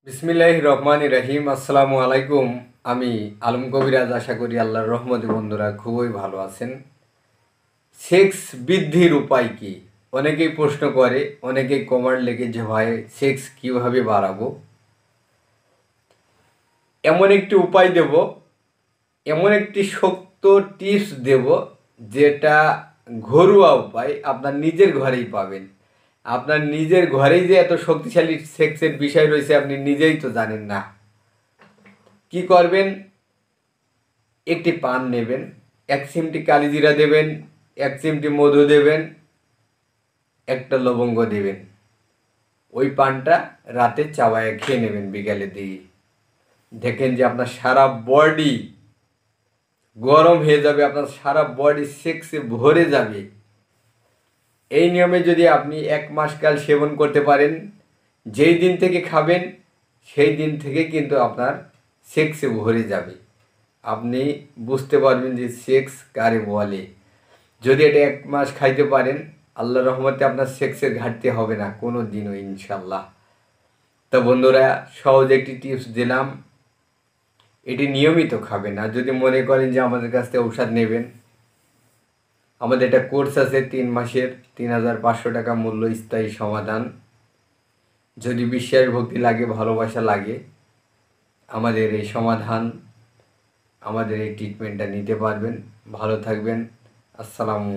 বিসমিল্লাহির রহমানির রহিম। আসসালামু আলাইকুম। আমি আলম কবিরাজ। আশা করি আল্লাহর রহমতে বন্ধুরা খুবই ভালো আছেন। সেক্স বৃদ্ধির উপায় কি? অনেকেই প্রশ্ন করে, অনেকেই কমেন্ট লিখে যে ভাই সেক্স কীভাবে বাড়াবো। এমন একটি উপায় দেব, এমন একটি শক্ত টিপস দেব যেটা ঘরোয়া উপায়, আপনার নিজের ঘরেই পাবেন। আপনার নিজের ঘরেই যে এত শক্তিশালী সেক্সের বিষয় রয়েছে আপনি নিজেই তো জানেন না। কি করবেন? একটি পান নেবেন, 1 চিমটি কালিজিরা দেবেন, 1 চিমটি মধু দেবেন, একটা লবঙ্গ দেবেন। ওই পানটা রাতে চাবায় খেয়ে নেবেন বিকালের দিকে। দেখেন যে আপনার সারা বডি গরম হয়ে যাবে, আপনার সারা বডি সেক্সে ভরে যাবে। এই নিয়মে যদি আপনি 1 মাস কাল সেবন করতে পারেন, যেই দিন থেকে খাবেন সেই দিন থেকে কিন্তু আপনার সেক্সে ভরে যাবে। আপনি বুঝতে পারবেন যে সেক্স কারে বলে। যদি এটা 1 মাস খাইতে পারেন, আল্লাহর রহমতে আপনার সেক্সের ঘাটতি হবে না কোনো দিনও ইনশাল্লাহ। তো বন্ধুরা, সহজ একটি টিপস দিলাম, এটি নিয়মিত খাবেন। আর যদি মনে করেন যে আমাদের কাছ থেকে ঔষধ নেবেন, আমাদের একটা কোর্স আছে 3 মাসের, 3500 টাকা মূল্য, স্থায়ী সমাধান। যদি বিশ্বাস ভক্তি লাগে, ভালোবাসা লাগে, আমাদের এই সমাধান, আমাদের এই ট্রিটমেন্টটা নিতে পারবেন। ভালো থাকবেন। আসসালামু